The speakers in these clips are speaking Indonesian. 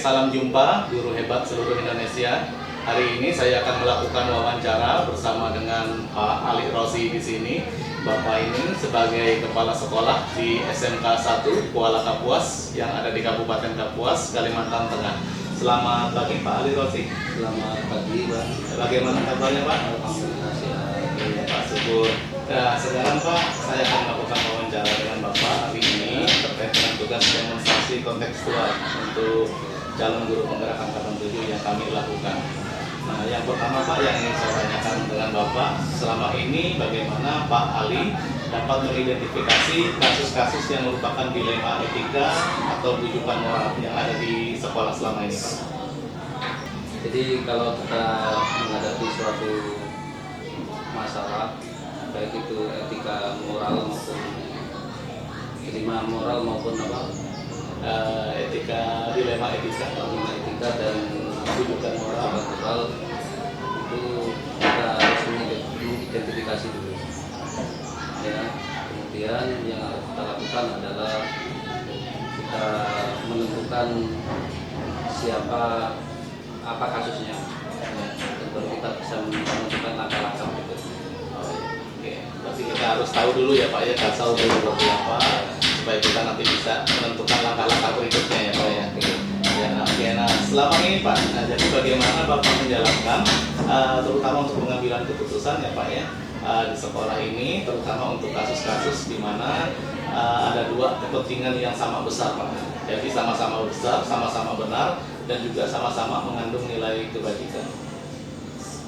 salam jumpa guru hebat seluruh Indonesia. Hari ini saya akan melakukan wawancara bersama dengan Pak Ali Rosi di sini. Bapak ini sebagai kepala sekolah di SMK 1 Kuala Kapuas yang ada di Kabupaten Kapuas, Kalimantan Tengah. Selamat pagi Pak Ali Rosi. Selamat pagi, Pak. Bagaimana kabarnya Pak? Alhamdulillah sehat. Iya Pak, syukur. Nah, sekarang Pak, saya akan melakukan wawancara dengan Bapak hari ini terkait dengan tugas demonstrasi kontekstual untuk calon guru penggerak angkatan 7 yang kami lakukan. Nah, yang pertama Pak yang ingin saya tanyakan dengan Bapak, selama ini bagaimana Pak Ali dapat mengidentifikasi kasus-kasus yang merupakan dilema etika atau rujukan moral yang ada di sekolah selama ini Pak? Jadi kalau kita menghadapi suatu masalah, baik itu etika moral maupun dilema moral maupun dilema etika dan rujukan moral, itu kita harus mengidentifikasi dulu. Ya, kemudian yang harus kita lakukan adalah kita menentukan apa kasusnya, dan baru kita bisa menentukan langkah-langkah berikutnya. Oke, berarti kita harus tahu dulu ya Pak ya, tahu dulu seperti apa supaya kita nanti bisa menentukan langkah-langkah berikutnya ya Pak ya. Ya, oke. Nah, selama ini Pak, jadi bagaimana Bapak menjalankan terutama untuk pengambilan keputusan ya Pak ya di sekolah ini, terutama untuk kasus-kasus di mana ada dua kepentingan yang sama besar Pak. Jadi sama-sama besar, sama-sama benar, dan juga sama-sama mengandung nilai kebajikan.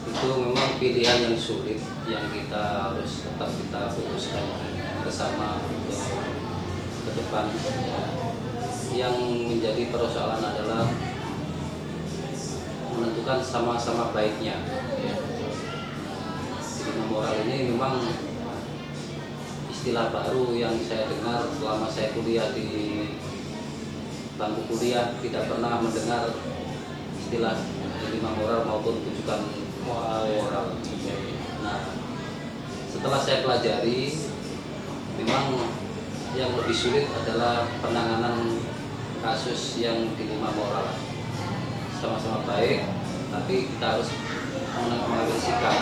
Itu memang pilihan yang sulit yang kita harus tetap kita putuskan bersama untuk ke depan. Yang menjadi persoalan adalah menentukan sama-sama baiknya. Dilema moral ini memang istilah baru yang saya dengar selama saya kuliah di bangku kuliah, tidak pernah mendengar istilah dilema moral maupun rujukan moral. Nah, setelah saya pelajari, memang yang lebih sulit adalah penanganan kasus yang dilema moral. Sama-sama baik, tapi kita harus mengambil sikap.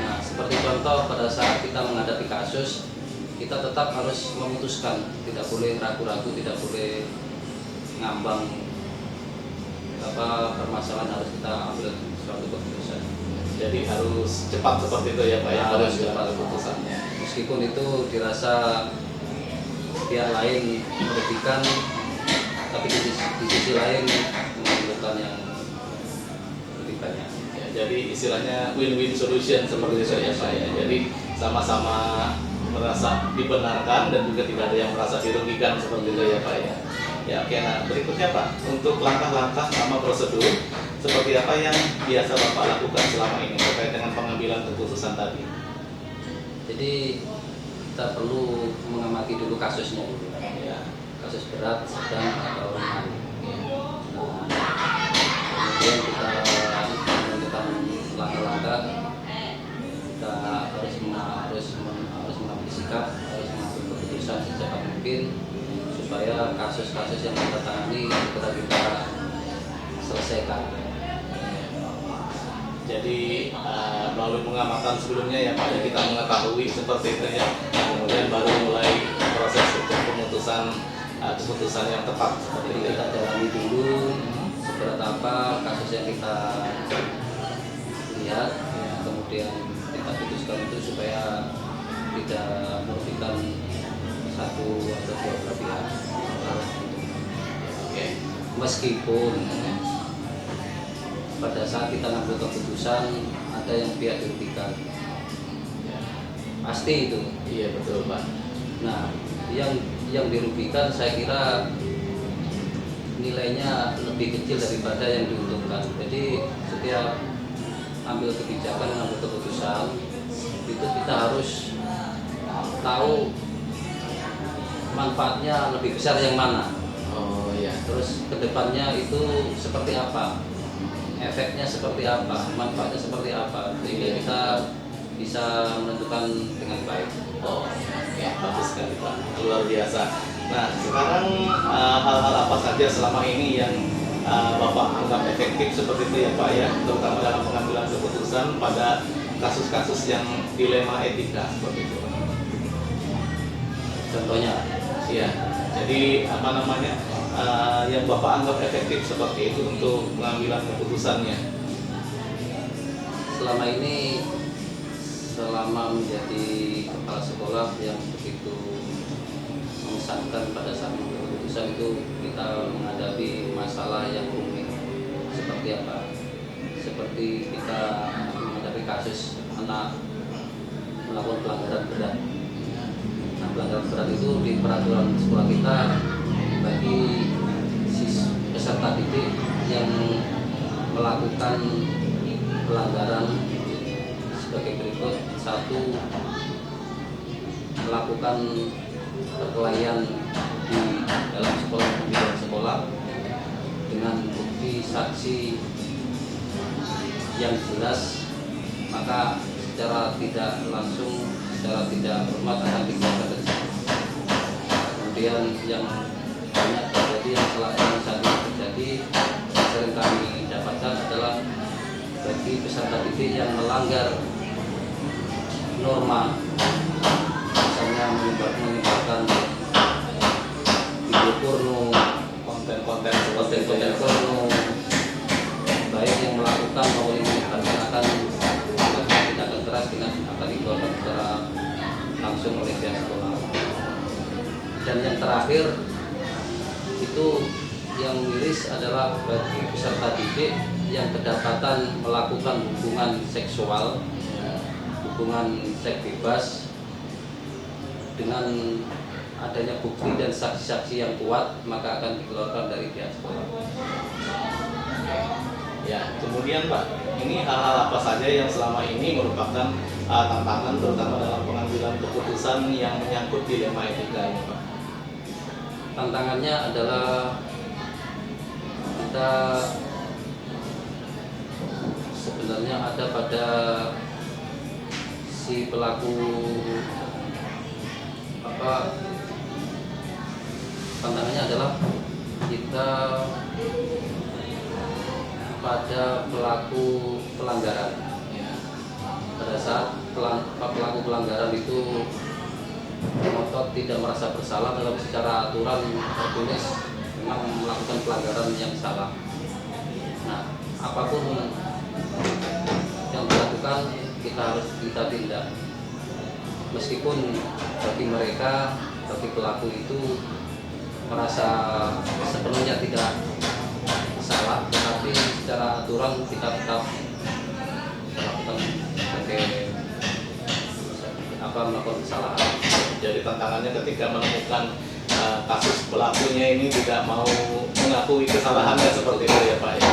Nah, seperti contoh pada saat kita menghadapi kasus, kita tetap harus memutuskan, tidak boleh ragu-ragu, tidak boleh ngambang permasalahan, harus kita ambil suatu keputusan. Jadi harus cepat seperti itu ya Pak ya, harus cepat keputusannya. Meskipun itu dirasa pihak lain merugikan, tapi di sisi lain menimbulkan yang lebih banyak. Ya, jadi istilahnya win-win solution seperti itu ya Pak ya. Jadi sama-sama merasa dibenarkan dan juga tidak ada yang merasa dirugikan seperti itu ya Pak ya. Ya oke, nah berikutnya Pak, untuk langkah-langkah sama prosedur seperti apa yang biasa Bapak lakukan selama ini terkait dengan pengambilan keputusan tadi? Jadi kita perlu mengamati dulu kasusnya dulu. Ya. Kasus berat, sedang, atau ringan. Nah, kemudian kita menentukan langkah-langkah. Kita harus mengambil sikap, harus mengambil keputusan secepat mungkin supaya kasus-kasus yang kita tangani segera kita selesaikan. Jadi melalui pengamatan sebelumnya ya Pak ya, kita mengetahui seperti itu ya, kemudian baru mulai proses untuk keputusan yang tepat seperti Jadi itu. kita dalami dulu seberat apa kasus yang kita lihat, kemudian kita putuskan itu supaya tidak merugikan satu atau dua belah pihak. Oke. Meskipun pada saat kita ngambil keputusan ada yang pihak dirugikan, pasti itu. Iya betul Pak. Nah, yang dirugikan saya kira nilainya lebih kecil daripada yang diuntungkan. Jadi setiap ambil kebijakan, ambil keputusan itu kita harus tahu manfaatnya lebih besar yang mana. Oh iya. Terus kedepannya itu seperti apa, efeknya seperti apa, manfaatnya seperti apa, sehingga kita bisa menentukan dengan baik. Oh ya, bagus sekali Pak, luar biasa. Nah sekarang hal-hal apa saja selama ini yang Bapak anggap efektif seperti itu ya Pak ya, terutama dalam pengambilan keputusan pada kasus-kasus yang dilema etika seperti itu. Contohnya, Iya, jadi apa namanya yang Bapak anggap efektif seperti itu untuk pengambilan keputusannya. selama ini, selama menjadi kepala sekolah yang begitu mengesankan pada saat mengambil keputusan itu, kita menghadapi masalah yang rumit. Seperti apa? Seperti kita menghadapi kasus anak melakukan pelanggaran berat. Nah, pelanggaran berat itu di peraturan sekolah kita bagi peserta didik yang melakukan pelanggaran sebagai berikut. 1, melakukan perkelahian di dalam sekolah, di luar sekolah dengan bukti saksi yang jelas, maka secara tidak langsung, secara tidak hormat akan dikeluarkan dari sekolah. Kemudian yang banyak terjadi, yang saat ini terjadi, yang sering kami dapatkan adalah bagi peserta didik yang melanggar norma, misalnya menyebarkan video porno, konten-konten porno, baik yang melakukan maupun yang menyebarkan akan tindakan keras dengan akan dikeluarkan secara langsung oleh pihak sekolah. Dan yang terakhir itu yang miris adalah bagi peserta didik yang kedapatan melakukan hubungan seksual, hubungan seks bebas dengan adanya bukti dan saksi-saksi yang kuat, maka akan dikeluarkan dari pihak sekolah. Ya, kemudian Pak, ini hal-hal apa saja yang selama ini merupakan tantangan terutama dalam pengambilan keputusan yang menyangkut dilema etika ini Pak? Tantangannya adalah kita sebenarnya ada pada si pelaku tantangannya adalah kita pada pelaku pelanggaran. Pada saat pelaku pelanggaran itu ngotot tidak merasa bersalah dalam secara aturan tertulis memang melakukan pelanggaran yang salah. Nah, apapun yang dilakukan kita tindak, meskipun bagi mereka, bagi pelaku itu merasa sepenuhnya tidak salah, tetapi secara aturan kita tetap melakukan melakukan kesalahan. Jadi tantangannya ketika menemukan kasus pelakunya ini tidak mau mengakui kesalahannya seperti itu ya Pak ya.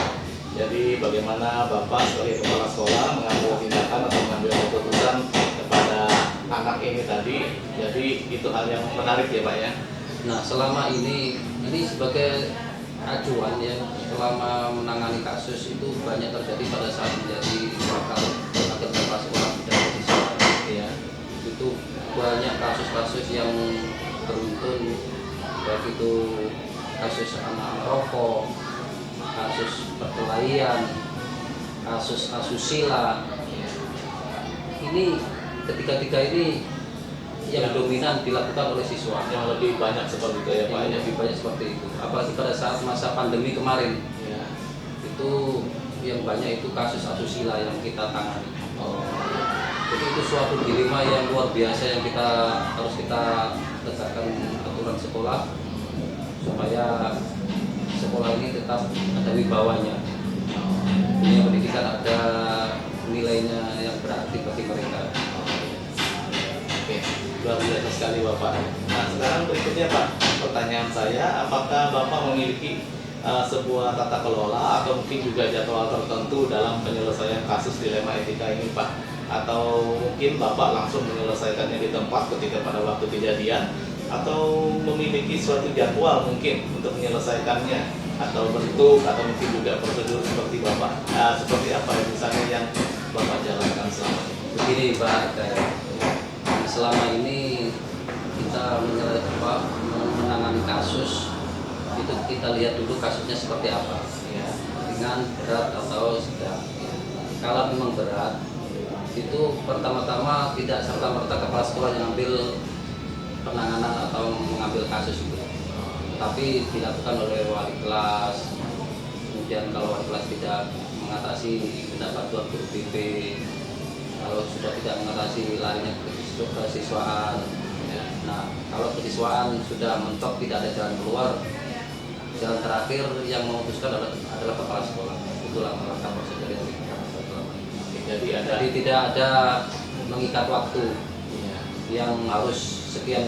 Jadi bagaimana Bapak sebagai kepala sekolah mengambil tindakan atau mengambil keputusan kepada anak ini tadi. Jadi itu hal yang menarik ya Pak ya. Nah, selama ini sebagai acuan ya, selama menangani kasus itu banyak terjadi pada saat menjadi wakil kepala sekolah dan siswa ya. Itu banyak kasus-kasus yang beruntun, baik itu kasus anak merokok, kasus perkelahian, kasus asusila. Ini ketiga-tiga ini yang dominan dilakukan oleh siswa. Yang lebih banyak seperti itu ya Pak. Yang lebih banyak seperti itu. Apalagi pada saat masa pandemi kemarin, ya. Itu yang banyak itu kasus asusila yang kita tangani. Jadi itu suatu dilema yang luar biasa yang harus kita tegakkan aturan sekolah supaya sekolah ini tetap ada wibawanya. Dunia pendidikan ada nilainya yang berarti bagi mereka. Oke, luar biasa sekali Bapak. Nah sekarang berikutnya Pak, pertanyaan saya, apakah Bapak memiliki sebuah tata kelola atau mungkin juga jadwal tertentu dalam penyelesaian kasus dilema etika ini Pak? Atau mungkin Bapak langsung menyelesaikannya di tempat ketika pada waktu kejadian, atau memiliki suatu jadwal mungkin untuk menyelesaikannya, atau bentuk atau mungkin juga prosedur seperti Bapak? Seperti apa misalnya yang Bapak jalankan selama ini? Begini Pak, selama ini kita menangani kasus itu kita lihat dulu kasusnya seperti apa. ringan, berat atau sedang. Kalau memang berat, itu pertama-tama tidak serta-merta kepala sekolah yang ambil penanganan atau mengambil kasus itu, tapi dilakukan oleh wali kelas. Kemudian kalau wali kelas tidak mengatasi, minta bantuan guru BP. Kalau sudah tidak mengatasi, larinya ke siswaan. Nah, kalau kesiswaan sudah mentok, tidak ada jalan keluar, jalan terakhir yang memutuskan adalah kepala sekolah. Itulah langkah prosedur yang dilakukan selama ini. Jadi tidak ada mengikat waktu yang harus sekian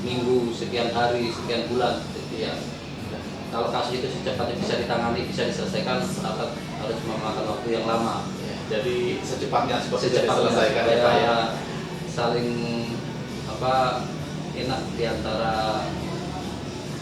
minggu, sekian hari, sekian bulan. Jadi ya, kalau kasus itu secepatnya bisa ditangani, bisa diselesaikan, kenapa harus memakan waktu yang lama? Jadi secepatnya diselesaikan ya Pak ya. Saling enak diantara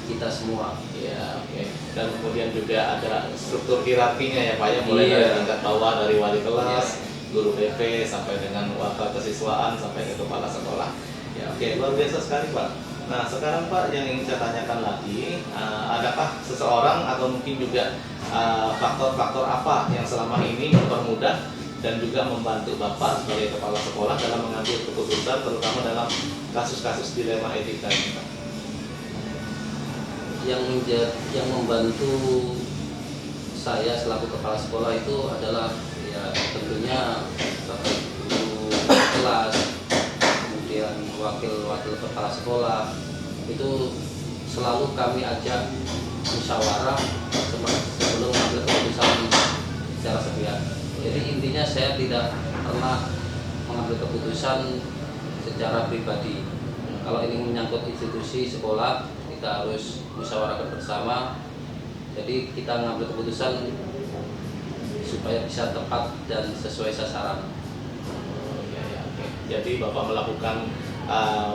kita semua. Ya, oke. Dan kemudian juga ada struktur hierarkinya ya Pak ya, mulai dari tingkat bawah, dari wali kelas, guru BP, sampai dengan wakil kesiswaan, sampai ke kepala sekolah. Ya, oke, luar biasa sekali Pak. Nah, sekarang Pak yang ingin saya tanyakan lagi, adakah seseorang atau mungkin juga faktor-faktor apa yang selama ini mempermudah dan juga membantu Bapak sebagai kepala sekolah dalam mengambil keputusan, terutama dalam kasus-kasus dilema etika ini Pak? Yang membantu saya selaku kepala sekolah itu adalah ya tentunya bapak guru kelas, kemudian wakil kepala sekolah, itu selalu kami ajak musyawarah sebelum mengambil keputusan secara sepihak. Jadi intinya saya tidak pernah mengambil keputusan secara pribadi. Kalau ini menyangkut institusi sekolah, kita harus musyawarahkan bersama. Jadi kita mengambil keputusan supaya bisa tepat dan sesuai sasaran. Jadi Bapak melakukan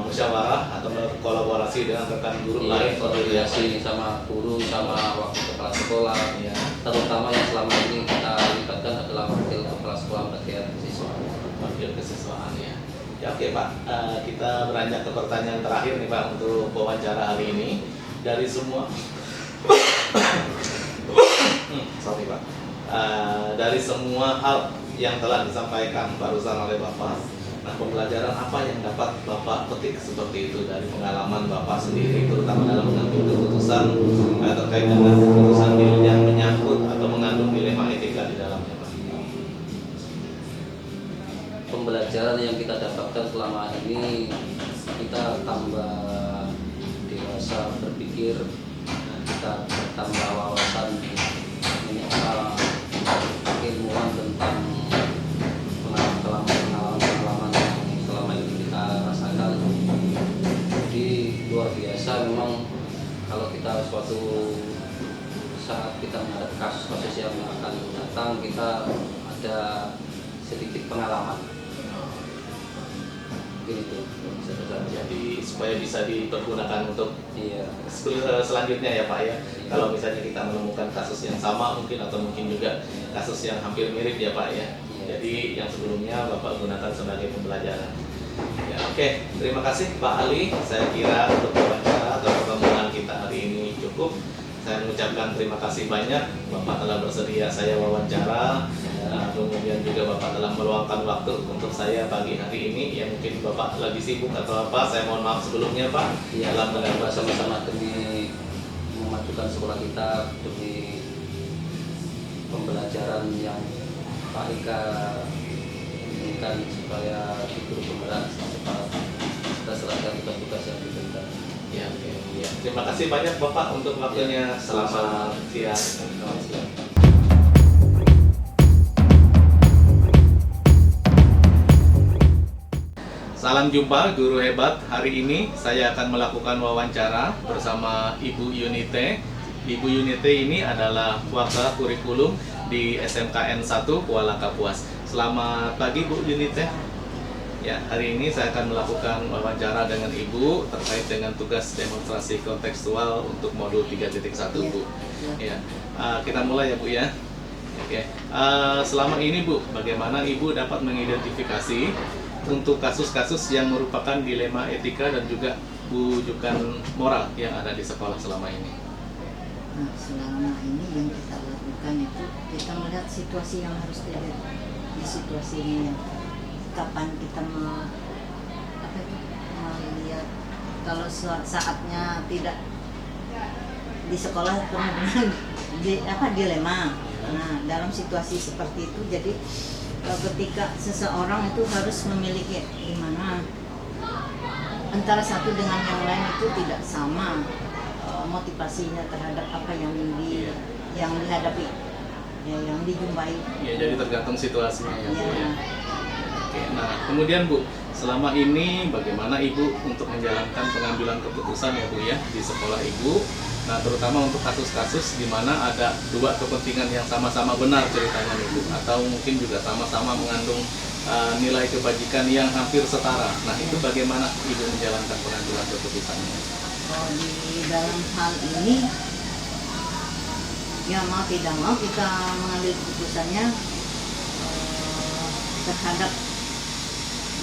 musyawarah atau berkolaborasi dengan rekan guru lain, koordinasi sama guru, sama wakil kepala sekolah. Terutama yang selama ini kita libatkan adalah wakil kepala sekolah bagian kesiswaan. Wakil kesiswaan ya. Ya oke Pak, kita beranjak ke pertanyaan terakhir nih Pak untuk wawancara hari ini. Dari semua sorry Pak, dari semua hal yang telah disampaikan barusan oleh Bapak, nah pembelajaran apa yang dapat Bapak petik seperti itu dari pengalaman Bapak sendiri, terutama dalam mengambil keputusan terkait dengan keputusan yang menyangkut atau mengandung dilema etika di dalamnya Pak? Pembelajaran yang kita dapatkan selama ini, kita tambah dewasa berpikir, kita bertambah wawasan, menyapa ilmuwan tentang pengalaman yang selama ini kita rasakan. Jadi luar biasa memang kalau kita suatu saat kita menghadapi kasus-kasus yang akan datang, kita ada sedikit pengalaman. Itu jadi supaya bisa dipergunakan untuk selanjutnya ya Pak ya. Kalau misalnya kita menemukan kasus yang sama mungkin, atau mungkin juga kasus yang hampir mirip ya Pak ya. Jadi yang sebelumnya Bapak gunakan sebagai pembelajaran. Ya oke, terima kasih Pak Ali. Saya kira untuk wawancara atau pertemuan kita hari ini cukup. Saya mengucapkan terima kasih banyak Bapak telah bersedia saya wawancara. Kemudian juga Bapak telah meluangkan waktu untuk saya pagi hari ini. Ya mungkin Bapak lagi sibuk atau apa, saya mohon maaf sebelumnya Pak. Dalam menambah sama-sama demi memajukan sekolah kita, demi pembelajaran yang Pak Ika inginkan supaya guru penggerak cepat kita selesaikan tugas-tugas yang diberikan. Ya. Terima kasih banyak Bapak untuk waktunya. Selamat siang. Salam jumpa guru hebat. Hari ini saya akan melakukan wawancara bersama Ibu Yunite. Ibu Yunite ini adalah wakil kurikulum di SMKN 1 Kuala Kapuas. Selamat pagi Bu Yunite. Ya, hari ini saya akan melakukan wawancara dengan Ibu terkait dengan tugas demonstrasi kontekstual untuk modul 3.1 Bu. Ya, kita mulai ya Bu ya. Oke. Selama ini Bu, bagaimana Ibu dapat mengidentifikasi untuk kasus-kasus yang merupakan dilema etika dan juga bujukan moral yang ada di sekolah selama ini? Nah, selama ini yang kita lakukan lakukan itu kita melihat situasi yang harus terjadi di situasi ini. Kapan kita melihat kalau saatnya tidak di sekolah penuh dengan dilema. Nah, dalam situasi seperti itu jadi ketika seseorang itu harus memiliki gimana antara satu dengan yang lain itu tidak sama motivasinya terhadap apa yang dihadapi, ya, yang dijumpai. Ya, jadi tergantung situasinya ya, Bu, Ya. ya. Oke, nah kemudian Bu, selama ini bagaimana Ibu untuk menjalankan pengambilan keputusan ya Bu ya di sekolah Ibu? Nah, terutama untuk kasus-kasus di mana ada dua kepentingan yang sama-sama benar ceritanya nih Bu, atau mungkin juga sama-sama mengandung nilai kebajikan yang hampir setara. Nah, itu bagaimana Ibu menjalankan pengambilan keputusannya? Di dalam hal ini ya mau tidak mau kita mengambil keputusannya terhadap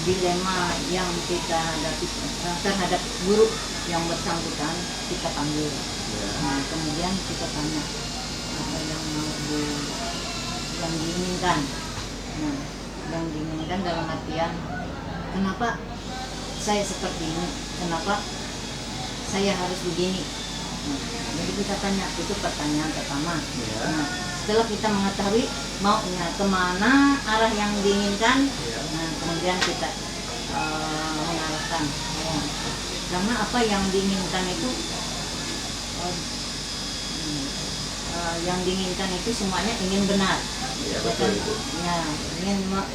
dilema yang kita hadapi terhadap guru yang bersangkutan kita panggil. Nah, kemudian kita tanya apa yang yang diinginkan. Nah, yang diinginkan dalam artian kenapa saya seperti ini, kenapa saya harus begini. Nah, jadi kita tanya, itu pertanyaan pertama. Nah, setelah kita mengetahui maunya kemana arah yang diinginkan, nah kemudian kita mengarahkan. Nah, karena apa yang diinginkan itu yang diinginkan itu semuanya ingin benar. Ya, betul itu. Ya,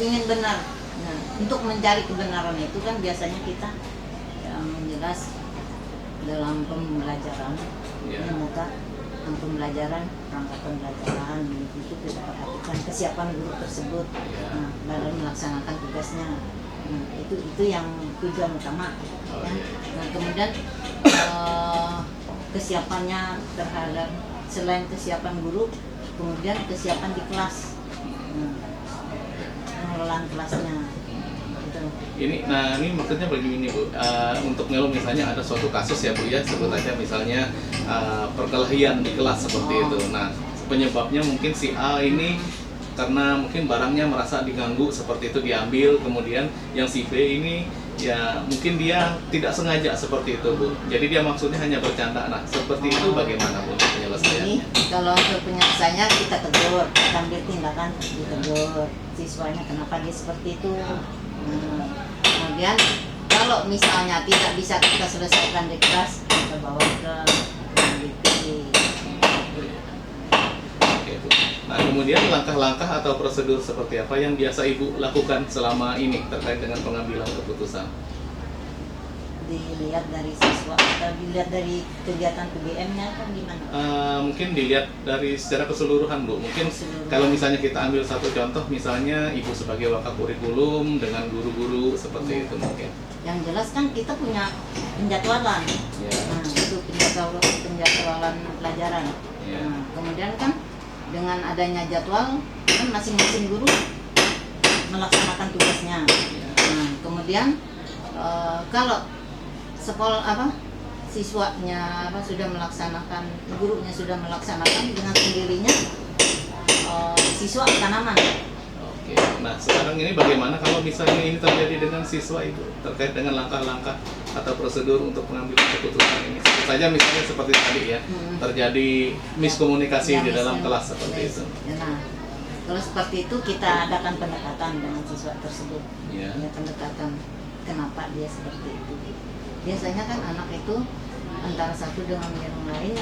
ingin benar. Nah, untuk mencari kebenaran itu kan biasanya kita yang jelas dalam pembelajaran, menemukan pembelajaran, perangkat pembelajaran itu kita perhatikan kesiapan guru tersebut dalam melaksanakan tugasnya. Nah, itu yang tujuan utama. Ya. Nah, kemudian kesiapannya terhadap selain kesiapan guru, kemudian kesiapan di kelas, pengelolaan kelasnya. Ini maksudnya begini Bu, untuk kalau misalnya ada suatu kasus ya Bu ya, sebut aja misalnya perkelahian di kelas seperti itu. Nah, penyebabnya mungkin si A ini karena mungkin barangnya merasa diganggu seperti itu diambil, kemudian yang si B ini ya mungkin dia tidak sengaja seperti itu Bu. Jadi dia maksudnya hanya bercanda. Nah, seperti itu bagaimana Bu penyelesaiannya? Jadi kalau untuk penyelesaiannya kita tegur, kita ambil tindakan ditegur siswanya kenapa dia seperti itu. Kemudian kalau misalnya tidak bisa kita selesaikan di kelas, kita bawa ke MDP. Oke, Bu. Nah, kemudian langkah-langkah atau prosedur seperti apa yang biasa Ibu lakukan selama ini terkait dengan pengambilan keputusan? Dilihat dari siswa atau dilihat dari kegiatan PBM-nya kan gimana? Mungkin dilihat dari secara keseluruhan Bu. Mungkin kalau misalnya kita ambil satu contoh, misalnya Ibu sebagai wakakurikulum dengan guru-guru seperti itu mungkin. Yang jelas kan kita punya penjadwalan. Nah, itu penjadwalan pelajaran. Nah, kemudian kan dengan adanya jadwal kan masing-masing guru melaksanakan tugasnya. Nah, kemudian kalau sekolah siswanya sudah melaksanakan, gurunya sudah melaksanakan dengan sendirinya, siswa akan aman. Oke. Nah, sekarang ini bagaimana kalau misalnya ini terjadi dengan siswa itu terkait dengan langkah-langkah atau prosedur untuk mengambil keputusan ini? Sebut saja misalnya seperti tadi ya, terjadi miskomunikasi di dalam kelas seperti itu. Nah, kalau seperti itu kita adakan pendekatan dengan siswa tersebut. Ya, pendekatan kenapa dia seperti itu. Biasanya kan anak itu antara satu dengan yang lain,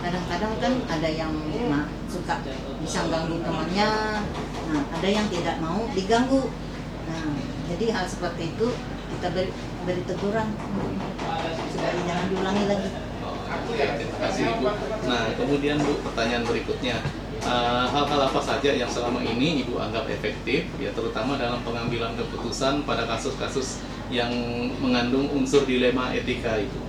kadang-kadang kan ada yang suka bisa ganggu temannya, nah ada yang tidak mau diganggu. Nah, jadi hal seperti itu kita beri teguran supaya jangan diulangi lagi. Oke, terima kasih Ibu. Nah, kemudian Bu, pertanyaan berikutnya, hal-hal apa saja yang selama ini Ibu anggap efektif, ya terutama dalam pengambilan keputusan pada kasus-kasus yang mengandung unsur dilema etika itu?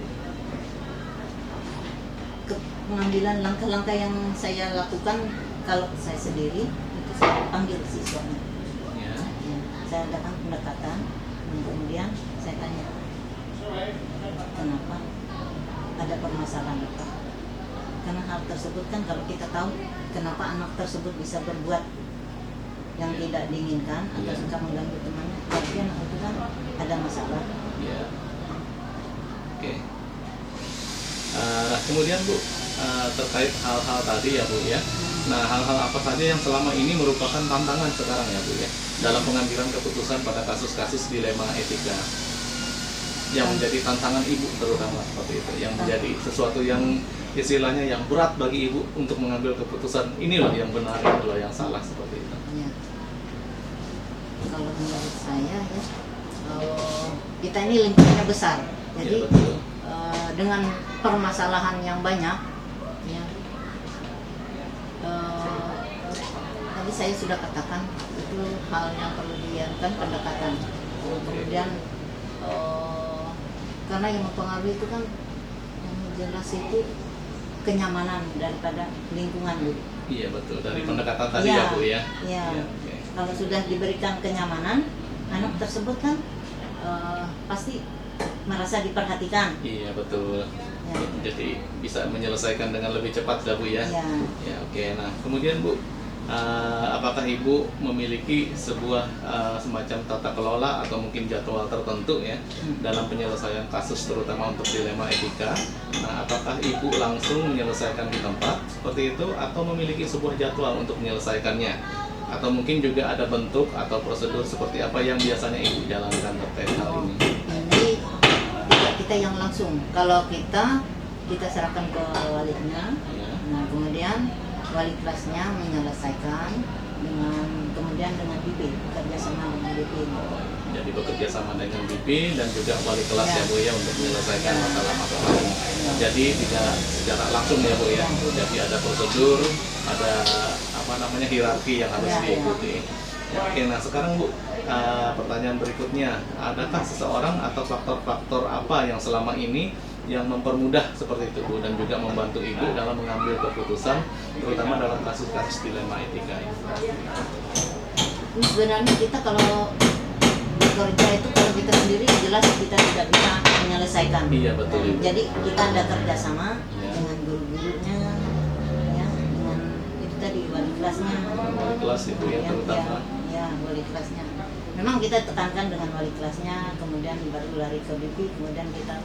Pengambilan langkah-langkah yang saya lakukan kalau saya sendiri itu saya panggil siswanya. Ya, saya adakan pendekatan, dan kemudian saya tanya kenapa, ada permasalahan apa, karena hal tersebut kan kalau kita tahu kenapa anak tersebut bisa berbuat yang tidak diinginkan atau Iya. suka mengganggu temannya, berarti anak itu kan ada masalah. Ya. Oke. Kemudian Bu, terkait hal-hal tadi ya Bu ya. Nah, hal-hal apa saja yang selama ini merupakan tantangan sekarang ya Bu ya dalam pengambilan keputusan pada kasus-kasus dilema etika yang menjadi tantangan Ibu terutama seperti itu, yang menjadi sesuatu yang istilahnya yang berat bagi Ibu untuk mengambil keputusan ini loh yang benar, ini loh yang salah seperti itu. Ya. Kalau menurut saya ya, kita ini lingkungannya besar, jadi Ya, betul. dengan permasalahan yang banyak, ya, tadi saya sudah katakan itu hal yang perlu dilakukan pendekatan. Kemudian karena yang mempengaruhi itu kan yang jelas itu kenyamanan daripada lingkungan dulu. Iya betul, dari pendekatan tadi Iya, ya Bu ya. iya. Iya, oke. Kalau sudah diberikan kenyamanan, anak tersebut kan pasti merasa diperhatikan. Iya betul. Ya. Jadi bisa menyelesaikan dengan lebih cepat ya Bu ya. Ya. Ya oke. Nah kemudian Bu, apakah Ibu memiliki sebuah semacam tata kelola atau mungkin jadwal tertentu ya dalam penyelesaian kasus terutama untuk dilema etika? Nah apakah Ibu langsung menyelesaikan di tempat seperti itu atau memiliki sebuah jadwal untuk menyelesaikannya? Atau mungkin juga ada bentuk atau prosedur seperti apa yang biasanya Ibu jalankan terkait hal ini? Ini tidak kita yang langsung. Kalau kita serahkan ke walinya. Ya. Nah, kemudian wali kelasnya menyelesaikan kemudian dengan BP, kerjasama dengan BP. Jadi bekerja sama dengan BP dan juga wali kelas ya, Ya. Bu ya untuk menyelesaikan Ya. masalah-masalah ini. Jadi tidak secara langsung ya Bu ya. Jadi ada prosedur, ada apa namanya hierarki yang harus Ya, ya. diikuti. Ya, oke, nah sekarang Bu, pertanyaan berikutnya, adakah seseorang atau faktor-faktor apa yang selama ini yang mempermudah seperti itu Bu dan juga membantu Ibu dalam mengambil keputusan terutama dalam kasus-kasus dilema etika ini? Ini sebenarnya kita kalau bekerja itu kalau kita sendiri jelas kita tidak bisa menyelesaikan. Iya betul Ibu. Jadi kita ada kerjasama Ya. dengan guru-gurunya, ya, dengan itu tadi wali kelasnya. Wali kelas itu ya terutama. Ya, wali kelasnya. Memang kita tekankan dengan wali kelasnya, kemudian baru lari ke BP, kemudian kita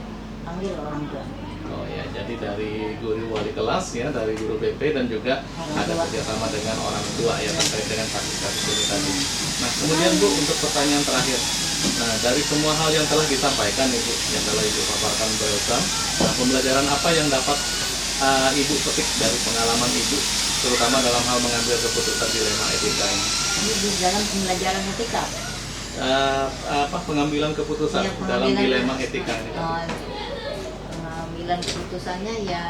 panggil orang tua. Oh ya, jadi dari guru wali kelas ya, dari guru BP dan juga Orang ada tua. kerjasama dengan orang tua ya terkait dengan kasus-kasus ini tadi. Nah kemudian Bu untuk pertanyaan terakhir, nah dari semua hal yang telah disampaikan Ibu, yang telah Ibu paparkan barusan, nah pembelajaran apa yang dapat Ibu petik dari pengalaman Ibu, terutama dalam hal mengambil keputusan dilema etika ini? Ini di dalam pembelajaran etika. Apa pengambilan keputusan Ya, dalam pengambilan- dilema etika ini? Pengambilan keputusannya ya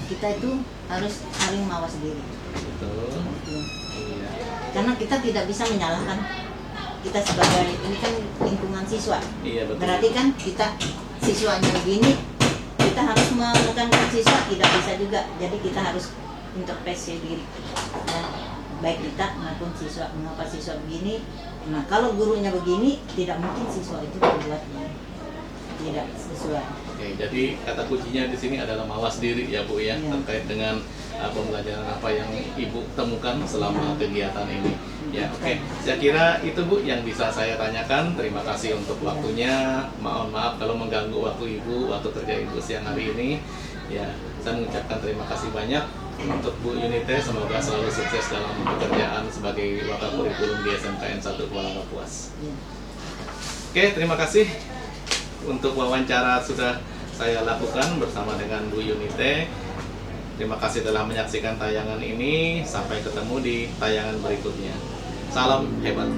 kita itu harus saling mawas diri. Betul. Gitu. Iya. Karena kita tidak bisa menyalahkan kita sebagai ini kan lingkungan siswa. Iya betul. Berarti kan kita siswanya begini, kita harus menekankan siswa tidak bisa juga. Jadi kita harus introspeksi diri. Ya, baik kita maupun siswa, mengapa siswa begini. Nah kalau gurunya begini, tidak mungkin siswa itu berbuat yang tidak sesuai. Oke, jadi kata kuncinya di sini adalah mawas diri ya Bu ya, Iya. terkait dengan pembelajaran apa yang Ibu temukan selama kegiatan ini. Ya, oke. Saya kira itu Bu yang bisa saya tanyakan. Terima kasih untuk waktunya. Mohon maaf kalau mengganggu waktu Ibu, waktu kerja Ibu siang hari ini. Ya, saya mengucapkan terima kasih banyak untuk Bu Yunite. Semoga selalu sukses dalam pekerjaan sebagai wakil kurikulum di SMKN 1 Kuala Kapuas. Ya. Oke, terima kasih untuk wawancara sudah saya lakukan bersama dengan Bu Yunite. Terima kasih telah menyaksikan tayangan ini. Sampai ketemu di tayangan berikutnya. Salam hebat.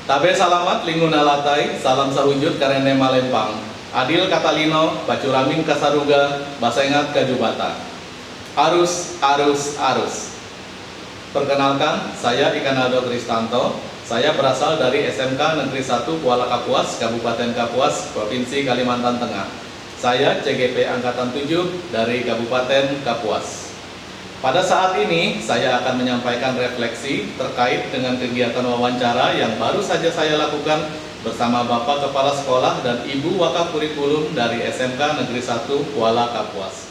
Tabe salamat linguna latai, salam sarujut karene malempang. Adil Katalino, Bacuramin Kasaruga, Basengat Kajubata. Arus, arus, arus. Perkenalkan, saya Ikanado Kristanto. Saya berasal dari SMK Negeri 1 Kuala Kapuas, Kabupaten Kapuas, Provinsi Kalimantan Tengah. Saya CGP Angkatan 7 dari Kabupaten Kapuas. Pada saat ini, saya akan menyampaikan refleksi terkait dengan kegiatan wawancara yang baru saja saya lakukan bersama Bapak Kepala Sekolah dan Ibu Wakakurikulum dari SMK Negeri 1 Kuala Kapuas.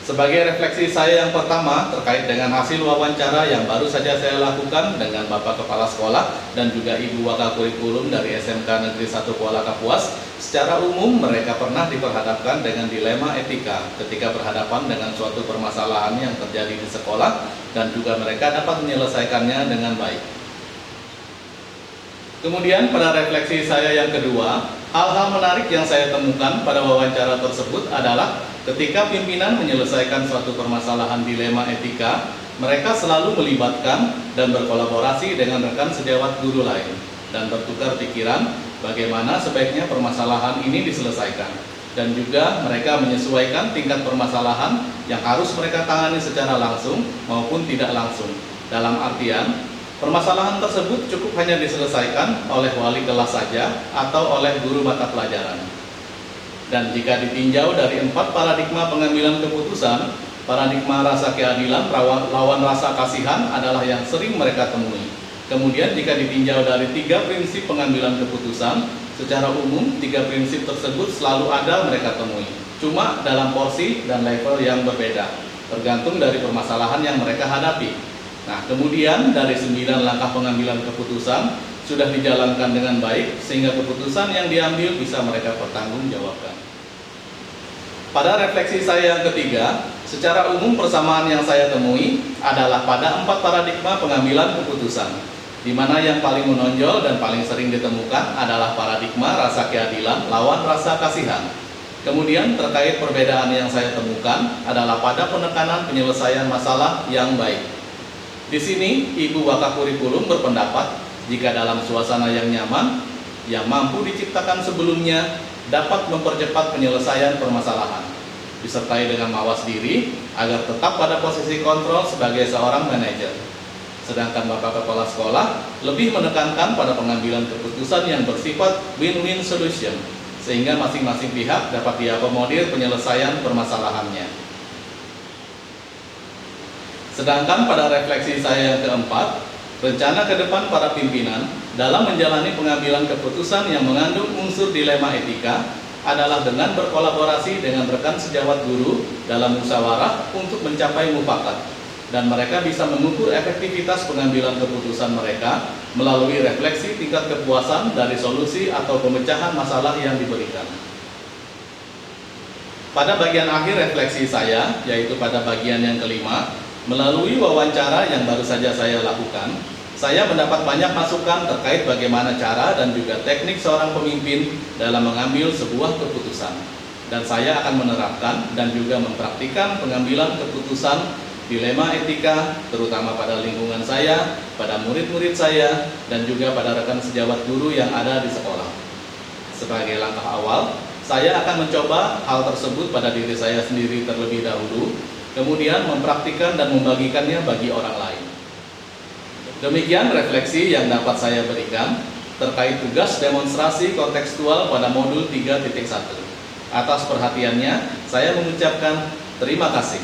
Sebagai refleksi saya yang pertama terkait dengan hasil wawancara yang baru saja saya lakukan dengan Bapak Kepala Sekolah dan juga Ibu Wakakurikulum dari SMK Negeri 1 Kuala Kapuas, secara umum mereka pernah diperhadapkan dengan dilema etika ketika berhadapan dengan suatu permasalahan yang terjadi di sekolah dan juga mereka dapat menyelesaikannya dengan baik. Kemudian pada refleksi saya yang kedua, hal-hal menarik yang saya temukan pada wawancara tersebut adalah ketika pimpinan menyelesaikan suatu permasalahan dilema etika, mereka selalu melibatkan dan berkolaborasi dengan rekan sejawat guru lain dan bertukar pikiran bagaimana sebaiknya permasalahan ini diselesaikan. Dan juga mereka menyesuaikan tingkat permasalahan yang harus mereka tangani secara langsung maupun tidak langsung. Dalam artian, permasalahan tersebut cukup hanya diselesaikan oleh wali kelas saja atau oleh guru mata pelajaran. Dan jika ditinjau dari 4 paradigma pengambilan keputusan, paradigma rasa keadilan lawan rasa kasihan adalah yang sering mereka temui. Kemudian jika ditinjau dari 3 prinsip pengambilan keputusan, secara umum 3 prinsip tersebut selalu ada mereka temui. Cuma dalam porsi dan level yang berbeda, tergantung dari permasalahan yang mereka hadapi. Nah, kemudian dari 9 langkah pengambilan keputusan sudah dijalankan dengan baik sehingga keputusan yang diambil bisa mereka pertanggungjawabkan. Pada refleksi saya yang ketiga, secara umum persamaan yang saya temui adalah pada 4 paradigma pengambilan keputusan, di mana yang paling menonjol dan paling sering ditemukan adalah paradigma rasa keadilan lawan rasa kasihan. Kemudian terkait perbedaan yang saya temukan adalah pada penekanan penyelesaian masalah yang baik. Di sini, Ibu Wakakurikulum berpendapat jika dalam suasana yang nyaman, yang mampu diciptakan sebelumnya, dapat mempercepat penyelesaian permasalahan, disertai dengan mawas diri agar tetap pada posisi kontrol sebagai seorang manajer. Sedangkan Bapak Kepala Sekolah lebih menekankan pada pengambilan keputusan yang bersifat win-win solution, sehingga masing-masing pihak dapat diakomodir penyelesaian permasalahannya. Sedangkan pada refleksi saya yang keempat, rencana ke depan para pimpinan dalam menjalani pengambilan keputusan yang mengandung unsur dilema etika adalah dengan berkolaborasi dengan rekan sejawat guru dalam musyawarah untuk mencapai mufakat, dan mereka bisa mengukur efektivitas pengambilan keputusan mereka melalui refleksi tingkat kepuasan dari solusi atau pemecahan masalah yang diberikan. Pada bagian akhir refleksi saya, yaitu pada bagian yang kelima, melalui wawancara yang baru saja saya lakukan, saya mendapat banyak masukan terkait bagaimana cara dan juga teknik seorang pemimpin dalam mengambil sebuah keputusan. Dan saya akan menerapkan dan juga mempraktikkan pengambilan keputusan dilema etika, terutama pada lingkungan saya, pada murid-murid saya, dan juga pada rekan sejawat guru yang ada di sekolah. Sebagai langkah awal, saya akan mencoba hal tersebut pada diri saya sendiri terlebih dahulu, kemudian mempraktikkan dan membagikannya bagi orang lain. Demikian refleksi yang dapat saya berikan terkait tugas demonstrasi kontekstual pada modul 3.1. Atas perhatiannya, saya mengucapkan terima kasih.